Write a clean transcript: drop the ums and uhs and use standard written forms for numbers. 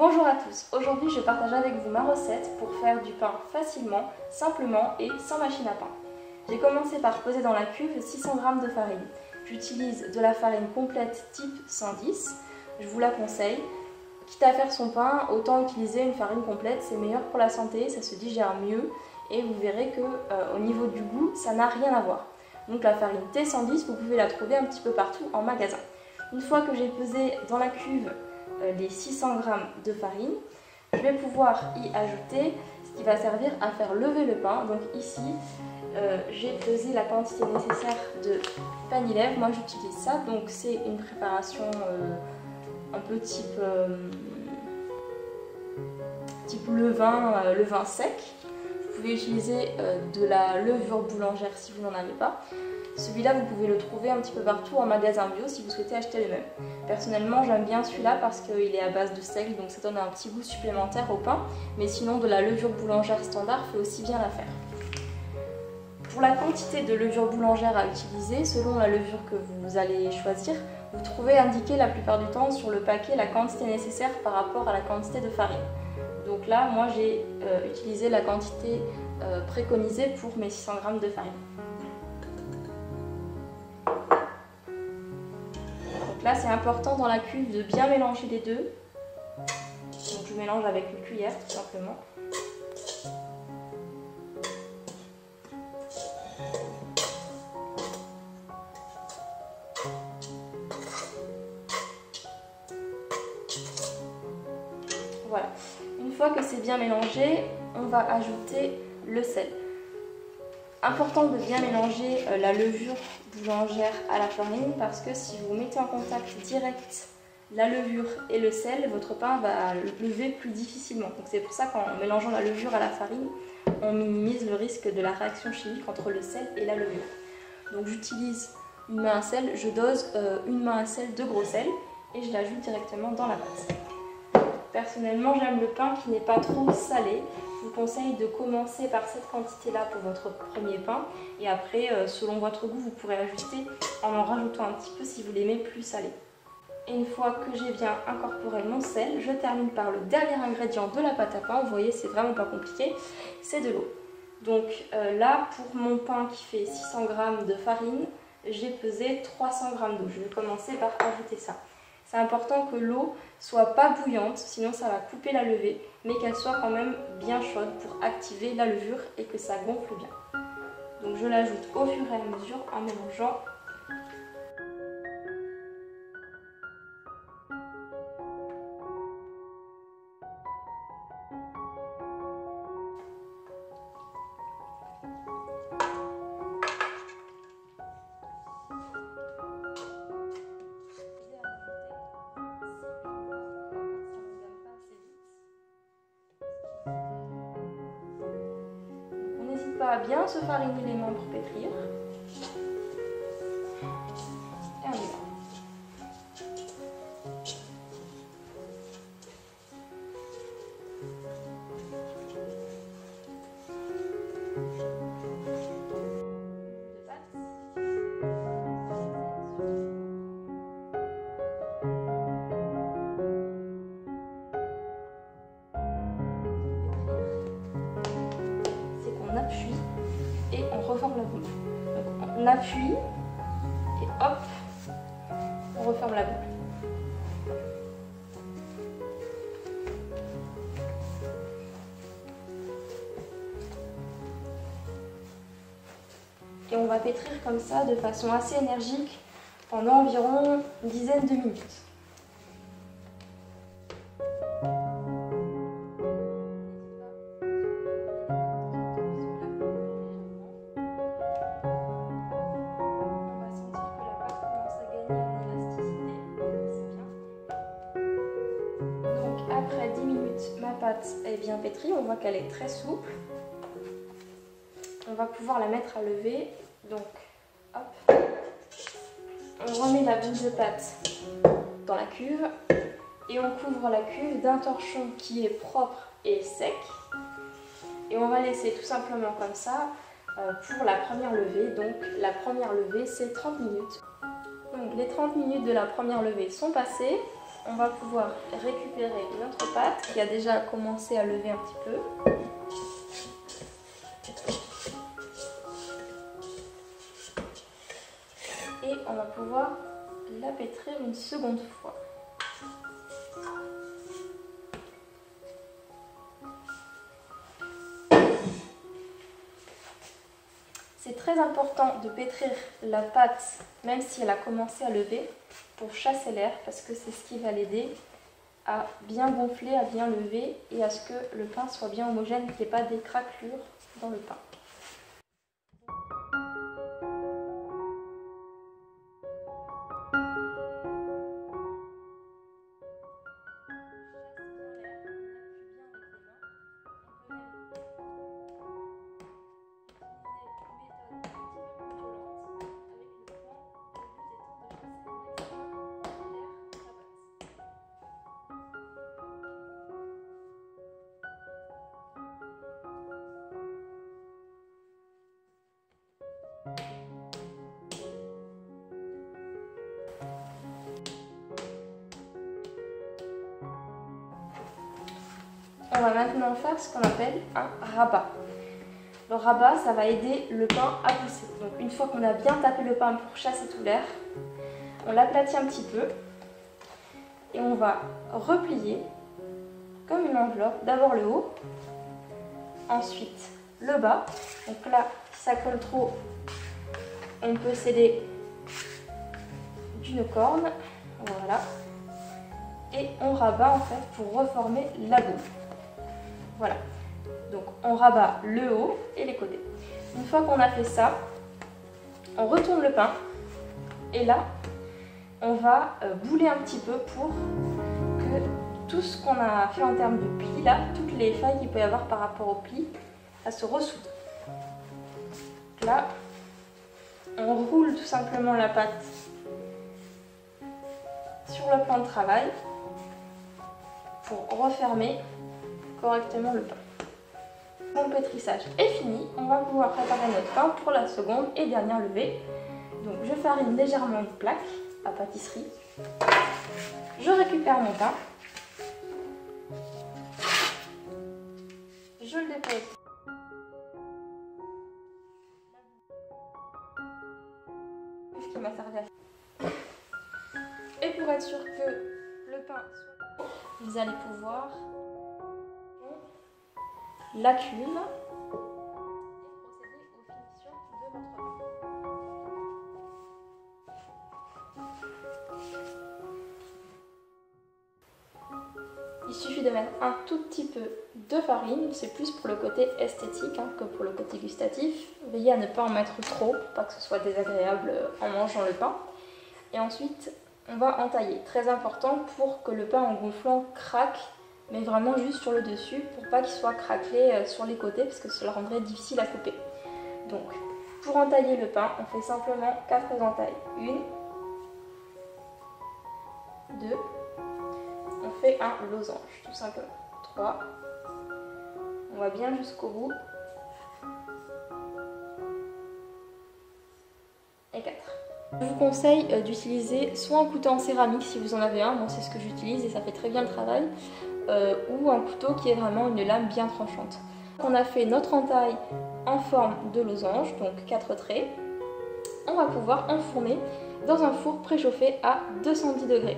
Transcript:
Bonjour à tous, aujourd'hui je partage avec vous ma recette pour faire du pain facilement, simplement et sans machine à pain. J'ai commencé par peser dans la cuve 600 g de farine. J'utilise de la farine complète type 110, je vous la conseille. Quitte à faire son pain, autant utiliser une farine complète, c'est meilleur pour la santé, ça se digère mieux et vous verrez que au niveau du goût, ça n'a rien à voir. Donc la farine T110, vous pouvez la trouver un petit peu partout en magasin. Une fois que j'ai pesé dans la cuve les 600 g de farine, je vais pouvoir y ajouter ce qui va servir à faire lever le pain. Donc ici, j'ai pesé la quantité nécessaire de panilèvre. Moi j'utilise ça, donc c'est une préparation un peu type levain sec. Vous pouvez utiliser de la levure boulangère si vous n'en avez pas. Celui-là, vous pouvez le trouver un petit peu partout en magasin bio si vous souhaitez acheter le même. Personnellement, j'aime bien celui-là parce qu'il est à base de sel, donc ça donne un petit goût supplémentaire au pain. Mais sinon, de la levure boulangère standard fait aussi bien l'affaire. Pour la quantité de levure boulangère à utiliser, selon la levure que vous allez choisir, vous trouvez indiqué la plupart du temps sur le paquet la quantité nécessaire par rapport à la quantité de farine. Donc là, moi j'ai utilisé la quantité préconisée pour mes 600 g de farine. Donc là, c'est important dans la cuve de bien mélanger les deux. Donc je mélange avec une cuillère tout simplement. Voilà. Une fois que c'est bien mélangé, on va ajouter le sel. Important de bien mélanger la levure boulangère à la farine parce que si vous mettez en contact direct la levure et le sel, votre pain va lever plus difficilement. Donc c'est pour ça qu'en mélangeant la levure à la farine, on minimise le risque de la réaction chimique entre le sel et la levure. Donc j'utilise une main à sel, je dose une main à sel de gros sel et je l'ajoute directement dans la pâte. Personnellement, j'aime le pain qui n'est pas trop salé. Je vous conseille de commencer par cette quantité-là pour votre premier pain. Et après, selon votre goût, vous pourrez ajuster en rajoutant un petit peu si vous l'aimez plus salé. Et une fois que j'ai bien incorporé mon sel, je termine par le dernier ingrédient de la pâte à pain. Vous voyez, c'est vraiment pas compliqué, c'est de l'eau. Donc là, pour mon pain qui fait 600 g de farine, j'ai pesé 300 g d'eau. Je vais commencer par ajouter ça. C'est important que l'eau soit pas bouillante, sinon ça va couper la levée, mais qu'elle soit quand même bien chaude pour activer la levure et que ça gonfle bien. Donc je l'ajoute au fur et à mesure en mélangeant. Pas à bien se fariner les mains pour pétrir. Et on y va. On appuie et on referme la boule. Donc on appuie et hop, on referme la boule. Et on va pétrir comme ça de façon assez énergique pendant environ une dizaine de minutes. Après 10 minutes, ma pâte est bien pétrie, on voit qu'elle est très souple. On va pouvoir la mettre à lever. Donc, hop, on remet la boule de pâte dans la cuve et on couvre la cuve d'un torchon qui est propre et sec. Et on va laisser tout simplement comme ça pour la première levée. Donc, la première levée, c'est 30 minutes. Donc, les 30 minutes de la première levée sont passées. on va pouvoir récupérer notre pâte qui a déjà commencé à lever un petit peu. Et on va pouvoir la pétrir une seconde fois. C'est très important de pétrir la pâte même si elle a commencé à lever pour chasser l'air parce que c'est ce qui va l'aider à bien gonfler, à bien lever et à ce que le pain soit bien homogène, qu'il n'y ait pas des craquelures dans le pain. On va maintenant faire ce qu'on appelle un rabat. Le rabat, ça va aider le pain à pousser. Donc une fois qu'on a bien tapé le pain pour chasser tout l'air, on l'aplatit un petit peu et on va replier comme une enveloppe. D'abord le haut, ensuite le bas. Donc là, si ça colle trop, on peut s'aider d'une corne. Voilà. Et on rabat en fait pour reformer la boule. Voilà, donc on rabat le haut et les côtés. Une fois qu'on a fait ça, on retourne le pain et là, on va bouler un petit peu pour que tout ce qu'on a fait en termes de plis, là, toutes les failles qu'il peut y avoir par rapport au pli, ça se ressoude. Là, on roule tout simplement la pâte sur le plan de travail pour refermer correctement le pain. Mon pétrissage est fini, on va pouvoir préparer notre pain pour la seconde et dernière levée. Donc je farine légèrement une plaque à pâtisserie. Je récupère mon pain. Je le dépose. Ce qui m'a servi à... Et pour être sûr que le pain soit... Vous allez pouvoir la cuve et procéder aux finitions de votre pain. Il suffit de mettre un tout petit peu de farine, c'est plus pour le côté esthétique que pour le côté gustatif. Veillez à ne pas en mettre trop pour pas que ce soit désagréable en mangeant le pain. Et ensuite, on va entailler. Très important pour que le pain en gonflant craque, mais vraiment juste sur le dessus pour pas qu'il soit craquelé sur les côtés parce que cela rendrait difficile à couper. Donc pour entailler le pain, on fait simplement 4 entailles. 1, 2, on fait un losange tout simplement. 3, on va bien jusqu'au bout. Et 4. Je vous conseille d'utiliser soit un couteau en céramique si vous en avez un, moi c'est ce que j'utilise et ça fait très bien le travail. Ou un couteau qui est vraiment une lame bien tranchante. On a fait notre entaille en forme de losange, donc 4 traits. On va pouvoir enfourner dans un four préchauffé à 210 degrés.